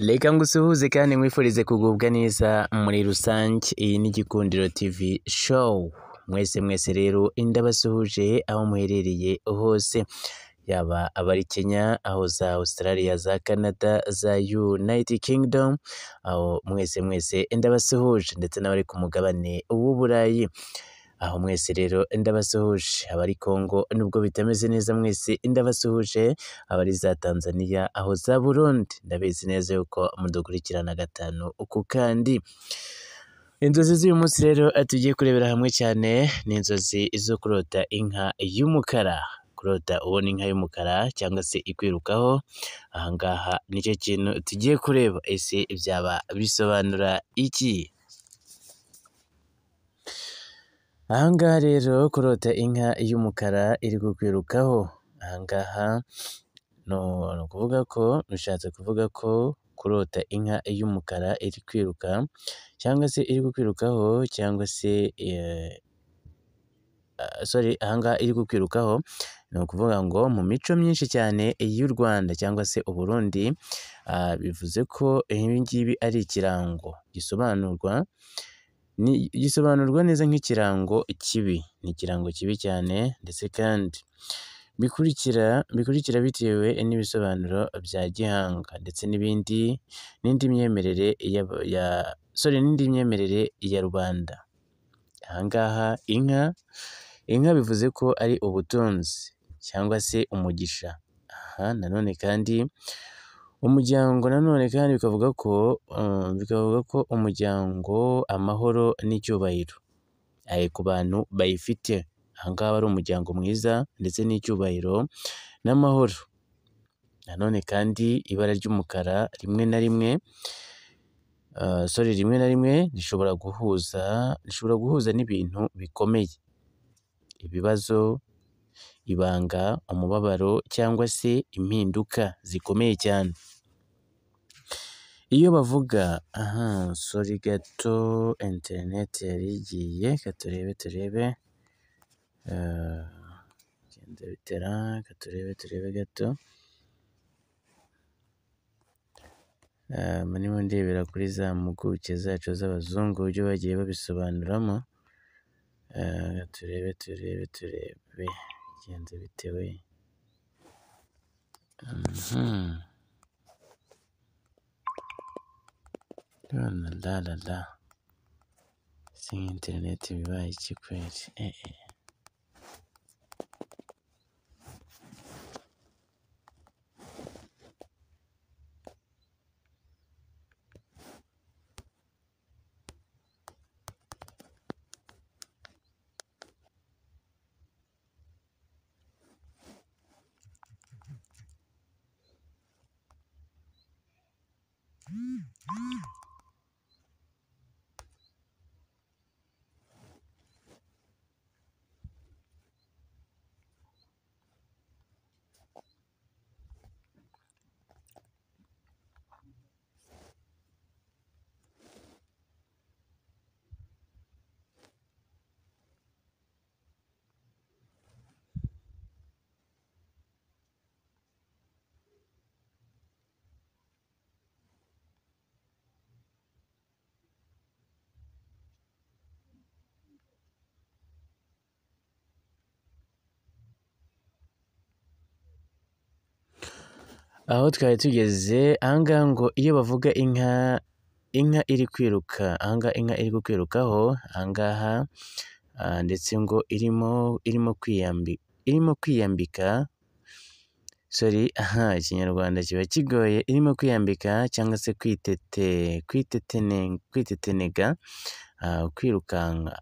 Reka ngusuhuze kandi nkwifurize kugubwa neza muri rusange. Iyi ni Gikundiro TV show. Mwese rero ndabasuhuje aho muherereye hose, yaba abari Kenya, aho za Australia, za Canada, za United Kingdom, aho mwese ndabasuhuje, ndetse n'abari ku mugabane w'Uburayi, aho mwese rero ndabasuhuje. Abari Congo nubwo bitameze neza mwese ndabasuhuje, abari za Tanzania, aho za Burundi ndabizi neza yuko mudukurikirana gatanu uku kandi. Inzozi z'uyu munsi rero tugiye kurebera hamwe cyane ni inzozi zo kurota inka y'umukara. Kurota ubona inka y'umukara cyangwa se ikwirukaho, ahangaha nicyo kintu tugiye kureba. Ese byaba bisobanura iki? Ahangaha rero kurota inka y'umukara iri kukwirukaho, ahangaha ni ukuvuga ko bishatse kuvuga ko kurota inka y'umukara iri kwiruka cyangwa se iri kukwirukaho, cyangwa se ahangaha iri kukwirukaho ni ukuvuga ngo mu mico myinshi cyane y'u Rwanda cyangwa se Uburundi, bivuze ko ibi ngibi ari ikirango gisobanurwa neza nk'ikirango kibi. Ni ikirango kibi cyane, ndetse kandi bikurikira bitewe n'ibisobanuro bya gihanga, ndetse n'indi myemerere ya rubanda. Ahangaha inka bivuze ko ari ubutunzi cyangwa se umugisha. Aha nanone kandi umuryango, kandi bikavuga ko umuryango, amahoro n'icyubahiro ku bantu bayifite. Ahangaha ari umuryango mwiza ndetse n'icyubahiro n'amahoro. Nanone kandi ibara ry'umukara rimwe na rimwe rishobora guhuza n'ibintu bikomeye, ibibazo, ibanga, umubabaro, cyangwa se impinduka zikomeye cyane. Iyo bavuga gato, interineti yari igiye, turebe turebe gato. Ndimo ndebera kuri za mpuguke zacu z'abazungu uburyo bagiye babisobanuramo. Turebe bigenze bitewe. Si interineti bibaye iki kweli? Aho twari tugeze, ahangaha ngo iyo bavuga inka iri kwiruka, ahangaha inka iri kukwirukaho, ahangaha ndetse ngo irimo kwiyambika. Ikinyarwanda kiba kigoye. Irimo kwiyambika cyangwa se kwitetenega, kwirukanka.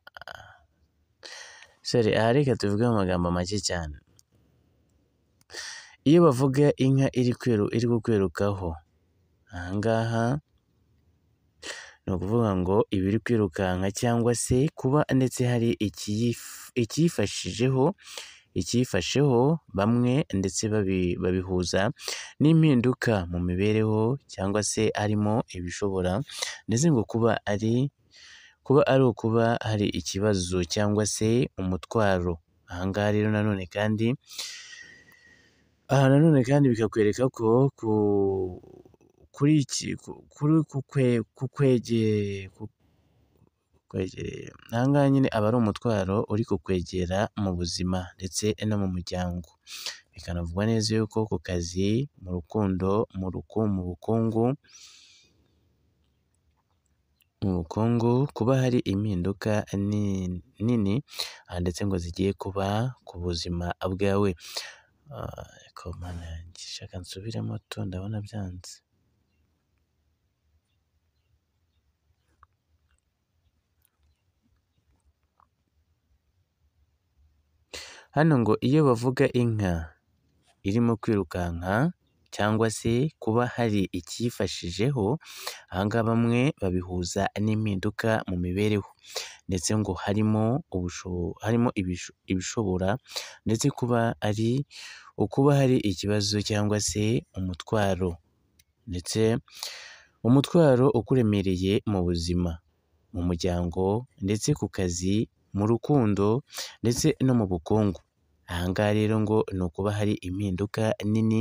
Aha reka tuvuge mu magambo make cyane. Iyo bavuga inka iri kukwirukaho, ahangaha ni ukuvuga ngo iba iri kwirukanka, cyangwa se kuba ndetse hari ikiyifasheho, bamwe ndetse babihuza n'impinduka mu mibereho, cyangwa se harimo ibishobora ndetse ngo kuba ari hari ikibazo cyangwa se umutwaro. Ahangaha rero nanone kandi bikakwereka ko kuri iki kukwegereye aha ngaha nyine aba ari umutwaro uri kukwegera mu buzima ndetse no mu muryango. Bikanavugwa neza yuko ku kazi, mu rukundo, mu bukungu kuba hari impinduka nini ndetse ngo zigiye kuba ku buzima bwawe. Ariko mana yanjye shaka nsubiremo ndabona byanze. Hano ngo iyo bavuga inka irimo kwirukanka cyangwa se kuba hari icyifashijeho, aha ngaha bamwe babihuza n'impinduka mu mibereho ndetse ngo harimo ibishobora ndetse kuba hari ikibazo cyangwa se umutwaro ndetse umutwaro ukuremereye mu buzima, mu muryango ndetse ku kazi, mu rukundo ndetse no mu bukungu. Aha ngaha rero ngo ni ukuba hari impinduka nini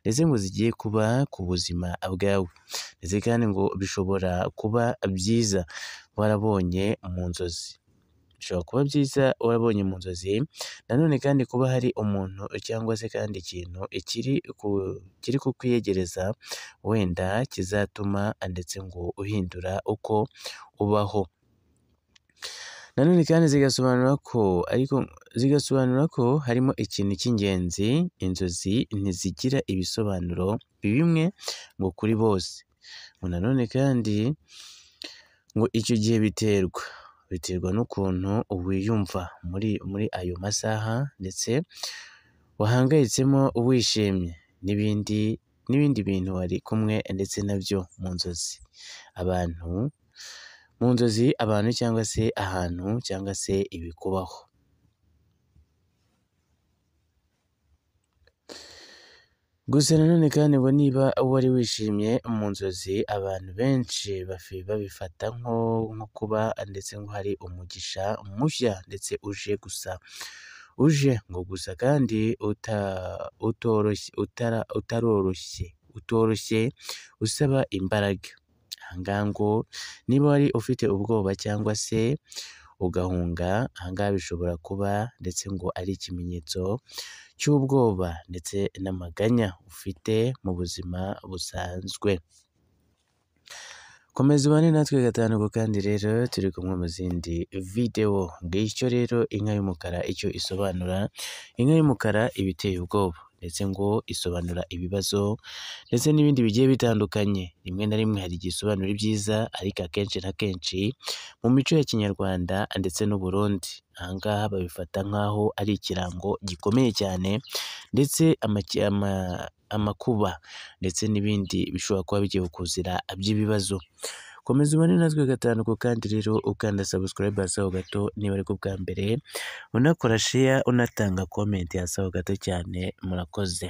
ndetse ngo zigiye kuba ku buzima bwawe ndetse kandi ngo bishobora kuba byiza warabonye mu nzozi. Bishobora kuba byiza warabonye mu nzozi, nanone kandi kuba hari umuntu cyangwa se kandi ikintu kiri kukwiyegereza wenda kizatuma ndetse ngo uhindura uko ubaho. Nanone kandi zigasobanura ko harimo ikintu cy'ingenzi, inzozi ntizigira ibisobanuro bimwe ngo kuri bose. Ngo nanone kandi ngo icyo gihe biterwa n'ukuntu wiyumva muri ayo masaha ndetse wahangayitsemo wishimye n'ibindi bintu wari kumwe ndetse nabyo mu nzozi. Abantu cyangwa se ahantu cyangwa se ibikubaho. Gusa nanone kandi ngo niba wari wishimye mu nzozi, abantu benshi babifata nko kuba ndetse ngo hari umugisha mushya ndetse uje ngo gusa kandi utoroshye usaba imbaraga. Aha ngaha ngo niba wari ufite ubwoba cyangwa se ugahunga, aha ngaha bishobora kuba ndetse ngo ari ikimenyetso cy'ubwoba ndetse n'amaganya ufite mu buzima busanzwe. Komeza ubane natwe gatanu kandi rero turi kumwe mu zindi videwo. Ngicyo rero inka y'umukara icyo isobanura. Inka y'umukara iba iteye ubwoba ndetse ngo isobanura ibibazo ndetse n'ibindi bigiye bitandukanye. Rimwe na rimwe hari igihe isobanura ibyiza ariko akenshi na kenshi mu mico ya Kinyarwanda ndetse n'u Burundi, aha ngaha babifata nk'aho ari ikirango gikomeye cyane ndetse amakuba ndetse n'ibindi bishobora kuba bigiye kukuzira by'ibibazo. Komeza ubane natwe gatanu kandi rero ukanda subscribe hasi aho gato niba ari bwa mbere, unakora share, unatanga comment hasi aho gato cyane. Murakoze.